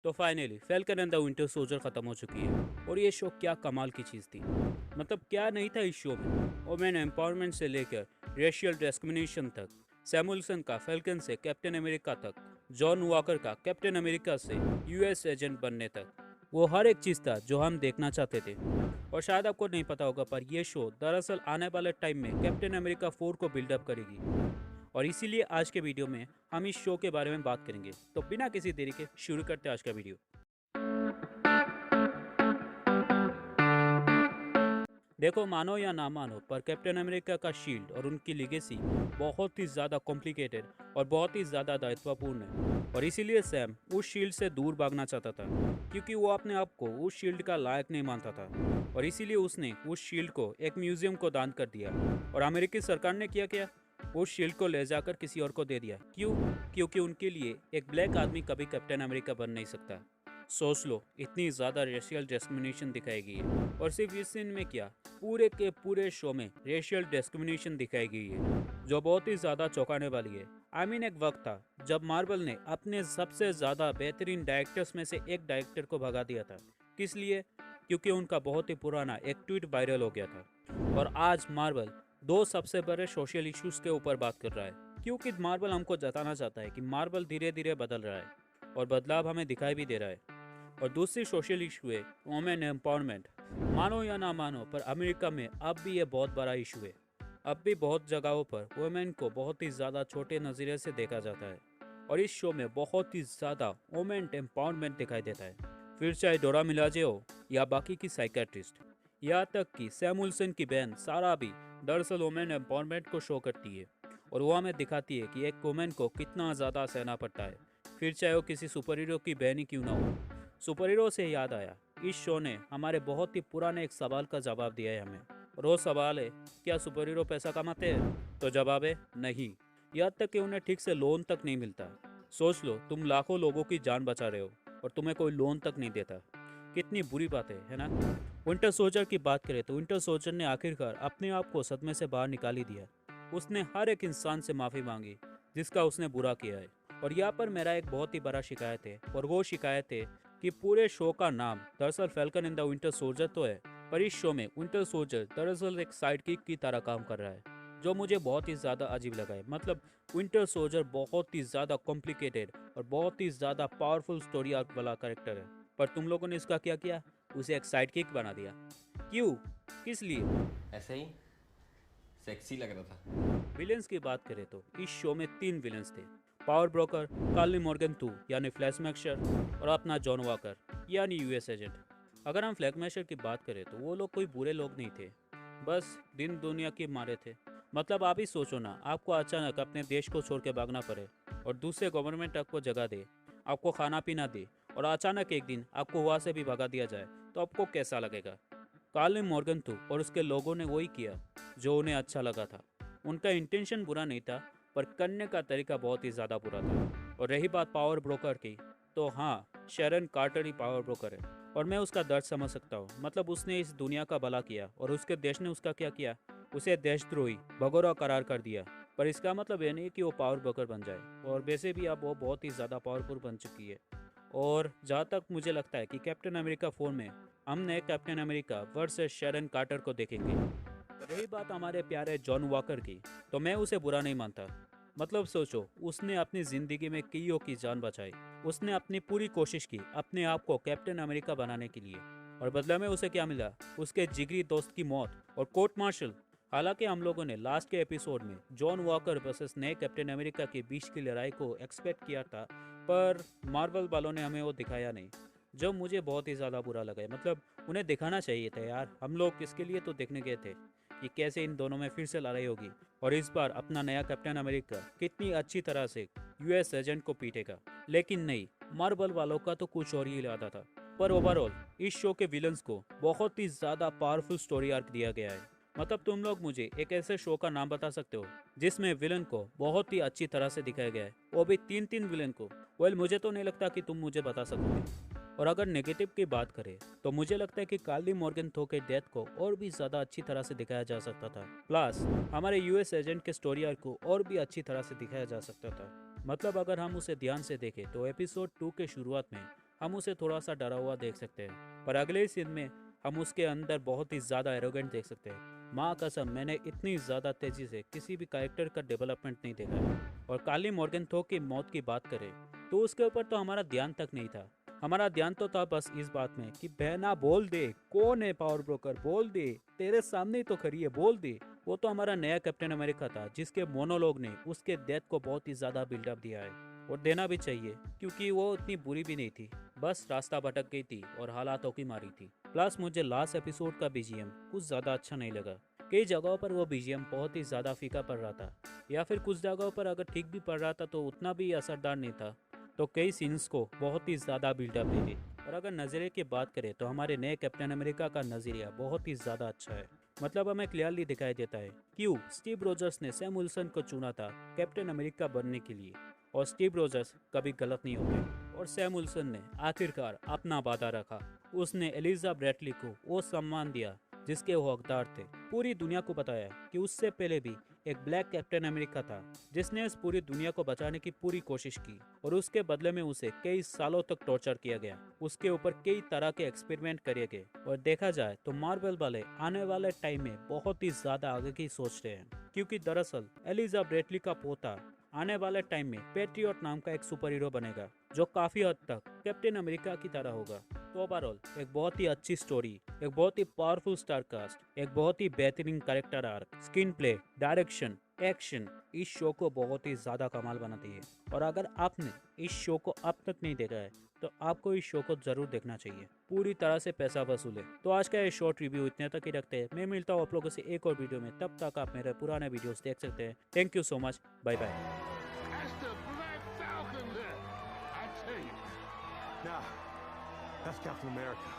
तो finally falcon and the winter soldier ख़त्म हो चुकी है। और ये शो क्या कमाल की चीज़ थी। मतलब क्या नहीं था इस शो में। वुमेन एम्पावरमेंट से लेकर रेशियल डिस्क्रिमिनेशन तक, सैमुअल्सन का फैल्कन से कैप्टन अमेरिका तक, जॉन वॉकर का कैप्टन अमेरिका से यूएस एजेंट बनने तक, वो हर एक चीज़ था जो हम देखना चाहते थे। और शायद आपको नहीं पता होगा पर यह शो दरअसल आने वाले टाइम में कैप्टन अमेरिका 4 को बिल्डअप करेगी। और इसीलिए आज के वीडियो में हम इस शो के बारे में बात करेंगे। तो बिना किसी देरी के शुरू करते हैं आज का वीडियो। देखो, मानो या ना मानो पर कैप्टन अमेरिका का शील्ड और उनकी लिगेसी बहुत ही ज़्यादा कॉम्प्लिकेटेड और बहुत ही ज़्यादा दायित्वपूर्ण है। और इसीलिए सैम उस शील्ड से दूर भागना चाहता था, क्योंकि वो अपने आप को उस शील्ड का लायक नहीं मानता था। और इसीलिए उसने उस शील्ड को एक म्यूजियम को दान कर दिया। और अमेरिकी सरकार ने किया उस शील्ड को ले जाकर किसी और को दे दिया। क्यों? क्योंकि उनके लिए एक ब्लैक आदमी कभी कैप्टन अमेरिका बन नहीं सकता। सोच लो, इतनी ज़्यादा रेशियल डिस्क्रिमिनेशन दिखाई गई है। और सिर्फ इस सीन में क्या, पूरे के पूरे शो में रेशियल डिस्क्रिमिनेशन दिखाई गई है, जो बहुत ही ज़्यादा चौंकाने वाली है। एक वक्त था जब मार्वल ने अपने सबसे ज़्यादा बेहतरीन डायरेक्टर्स में से एक डायरेक्टर को भगा दिया था। किस लिए? क्योंकि उनका बहुत ही पुराना एक ट्वीट वायरल हो गया था। और आज मार्वल दो सबसे बड़े सोशल इश्यूज के ऊपर बात कर रहा है, क्योंकि मार्वल हमको जताना चाहता है कि मार्वल धीरे धीरे बदल रहा है और बदलाव हमें दिखाई भी दे रहा है। और दूसरी सोशल इशू है वुमेन एम्पावरमेंट। मानो या ना मानो पर अमेरिका में अब भी ये बहुत बड़ा इशू है। अब भी बहुत जगहों पर वुमेन को बहुत ही ज़्यादा छोटे नज़रिए से देखा जाता है। और इस शो में बहुत ही ज़्यादा वुमेन एम्पावरमेंट दिखाई देता है, फिर चाहे डोरा मिलाजे हो या बाकी की साइकेट्रिस्ट, यहाँ तक कि सैमुअल्सन की बहन सारा भी दरअसल वुमेन एम्पावरमेंट को शो करती है। और वो हमें दिखाती है कि एक वुमेन को कितना ज़्यादा सहना पड़ता है, फिर चाहे वो किसी सुपर हीरो की बहन ही क्यों ना हो। सुपर हीरो से याद आया, इस शो ने हमारे बहुत ही पुराने एक सवाल का जवाब दिया है हमें। और वो सवाल है, क्या सुपर हीरो पैसा कमाते हैं? तो जवाब है नहीं। यहाँ तक कि उन्हें ठीक से लोन तक नहीं मिलता। सोच लो, तुम लाखों लोगों की जान बचा रहे हो और तुम्हें कोई लोन तक नहीं देता। कितनी बुरी बात है ना। विंटर सोल्जर की बात करें तो विंटर सोल्जर ने आखिरकार अपने आप को सदमे से बाहर निकाल ही दिया। उसने हर एक इंसान से माफ़ी मांगी जिसका उसने बुरा किया है। और यहाँ पर मेरा एक बहुत ही बड़ा शिकायत है, और वो शिकायत है कि पूरे शो का नाम दरअसल falcon in the winter soldier तो है, पर इस शो में विंटर सोल्जर दरअसल एक साइड किक की तरह काम कर रहा है, जो मुझे बहुत ही ज़्यादा अजीब लगा है। मतलब विंटर सोल्जर बहुत ही ज़्यादा कॉम्प्लिकेटेड और बहुत ही ज़्यादा पावरफुल स्टोरी आर्क वाला कैरेक्टर है, पर तुम लोगों ने इसका क्या किया? उसे एक साइड किक बना दिया। क्यों? किस लिए? ऐसे ही सेक्सी लग रहा था। विलेंस की बात करें तो इस शो में 3 विलेंस थे। पावर ब्रोकर कार्ली मॉर्गन 2 यानी फ्लैश मैक्सर, और अपना जॉन वॉकर यानी यूएस एजेंट। अगर हम फ्लैग मैशर की बात करें तो वो लोग कोई बुरे लोग नहीं थे, बस दिन दुनिया के मारे थे। मतलब आप ही सोचो ना, आपको अचानक अपने देश को छोड़ के भागना पड़े और दूसरे गवर्नमेंट आपको जगह दे, आपको खाना पीना दे, और अचानक एक दिन आपको वहाँ से भी भगा दिया जाए, तो आपको कैसा लगेगा? कार्ल मॉर्गन तो और उसके लोगों ने वही किया जो उन्हें अच्छा लगा था। उनका इंटेंशन बुरा नहीं था, पर करने का तरीका बहुत ही ज़्यादा बुरा था। और रही बात पावर ब्रोकर की, तो हाँ, शेरन कार्टर ही पावर ब्रोकर है। और मैं उसका दर्द समझ सकता हूँ। मतलब उसने इस दुनिया का भला किया और उसके देश ने उसका क्या किया? उसे देशद्रोही भगोड़ा करार कर दिया। पर इसका मतलब ये नहीं कि वो पावर ब्रोकर बन जाए, और वैसे भी अब वो बहुत ही ज़्यादा पावरफुल बन चुकी है। और जहाँ तक मुझे लगता है कि कैप्टन अमेरिका 4 में हम नए Captain America versus Sharon Carter को देखेंगे। रही बात हमारे प्यारे जॉन वॉकर की, तो मैं उसे बुरा नहीं मानता। मतलब सोचो, उसने अपनी ज़िंदगी में कईयों की जान बचाई। उसने अपनी पूरी कोशिश की अपने आप को कैप्टन अमेरिका बनाने के लिए, और बदला में उसे क्या मिला? उसके जिगरी दोस्त की मौत और कोर्ट मार्शल। हालांकि हम लोगों ने लास्ट के एपिसोड में जॉन वॉकर वर्सेस नए कैप्टन अमेरिका के बीच की लड़ाई को एक्सपेक्ट किया था, पर मार्वल वालों ने हमें वो दिखाया नहीं, जो मुझे बहुत ही ज़्यादा बुरा लगा है। मतलब उन्हें दिखाना चाहिए था यार। हम लोग किसके लिए तो देखने गए थे कि कैसे इन दोनों में फिर से लड़ाई होगी, और इस बार अपना नया कैप्टन अमेरिका कितनी अच्छी तरह से यूएस एजेंट को पीटेगा। लेकिन नहीं, मार्वल वालों का तो कुछ और ही इरादा था। पर ओवरऑल इस शो के विलन्स को बहुत ही ज़्यादा पावरफुल स्टोरी आर्क दिया गया है। मतलब तुम लोग मुझे एक ऐसे शो का नाम बता सकते हो जिसमें विलन को बहुत ही अच्छी तरह से दिखाया गया है, वो भी 3 विलन को? वेल, मुझे तो नहीं लगता कि तुम मुझे बता सकोगे। और अगर नेगेटिव की बात करें तो मुझे लगता है कि कार्ली मॉर्गन थो के डेथ को और भी ज़्यादा अच्छी तरह से दिखाया जा सकता था। प्लस हमारे यूएस एजेंट के स्टोरी आर्क को और भी अच्छी तरह से दिखाया जा सकता था। मतलब अगर हम उसे ध्यान से देखें तो एपिसोड 2 के शुरुआत में हम उसे थोड़ा सा डरा हुआ देख सकते हैं, पर अगले सीन में हम उसके अंदर बहुत ही ज़्यादा एरोगेंट देख सकते हैं। माँ कसम, मैंने इतनी ज़्यादा तेज़ी से किसी भी कैरेक्टर का डेवलपमेंट नहीं देखा है। और कार्ली मॉर्गेनथॉर्प की मौत की बात करें तो उसके ऊपर तो हमारा ध्यान तक नहीं था। हमारा ध्यान तो था बस इस बात में कि बहना बोल दे, कौन है पावर ब्रोकर, बोल दे, तेरे सामने ही तो खड़ी है, बोल दे। वो तो हमारा नया कैप्टन अमेरिका था, जिसके मोनोलॉग ने उसके डेथ को बहुत ही ज़्यादा बिल्डअप दिया है, और देना भी चाहिए, क्योंकि वो इतनी बुरी भी नहीं थी, बस रास्ता भटक गई थी और हालातों की मारी थी। प्लस मुझे लास्ट एपिसोड का बीजीएम कुछ ज़्यादा अच्छा नहीं लगा। कई जगहों पर वो बीजीएम बहुत ही ज़्यादा फीका पड़ रहा था, या फिर कुछ जगहों पर अगर ठीक भी पड़ रहा था तो उतना भी असरदार नहीं था। तो कई सीन्स को बहुत ही ज़्यादा बिल्डअप दी थी। और अगर नज़रिए की बात करें तो हमारे नए कैप्टन अमेरिका का नज़रिया बहुत ही ज़्यादा अच्छा है। मतलब हमें क्लियरली दिखाई देता है क्यों स्टीव रोजर्स ने सैम विल्सन को चुना था कैप्टन अमेरिका बनने के लिए, और स्टीव रोजर्स कभी गलत नहीं होते। और सैम विल्सन ने आखिरकार अपना वादा रखा। उसने एलिजा ब्रैडली को वो सम्मान दिया जिसके वो हकदार थे। पूरी दुनिया को बताया कि उससे पहले भी एक ब्लैक कैप्टन अमेरिका था, जिसने इस पूरी दुनिया को बचाने की पूरी कोशिश की, और उसके बदले में उसे कई सालों तक टॉर्चर किया गया। उसके ऊपर कई तरह के एक्सपेरिमेंट करे गए। और देखा जाए तो मार्वल वाले आने वाले टाइम में बहुत ही ज्यादा आगे की सोच रहे हैं, क्योंकि दरअसल एलिजा ब्रैडली का पोता आने वाले टाइम में पैट्रियट नाम का एक सुपर हीरो बनेगा, जो काफी हद तक कैप्टन अमेरिका की तरह होगा। तो ओवरऑल एक बहुत ही अच्छी स्टोरी, एक बहुत ही पावरफुल स्टार कास्ट, एक बहुत ही बेहतरीन character arc, screen play, direction, action इस शो को बहुत ही ज्यादा कमाल बनाती है। और अगर आपने इस शो को अब तक नहीं देखा है तो आपको इस शो को जरूर देखना चाहिए, पूरी तरह से पैसा वसूल है। तो आज का ये शॉर्ट रिव्यू इतने तक ही रखते हैं। मैं मिलता हूँ आप लोगों से एक और वीडियो में, तब तक आप मेरे पुराने वीडियोस देख सकते हैं। Thank you so much, bye bye. That's the Black Falcon there, I tell you. Nah, that's Captain America.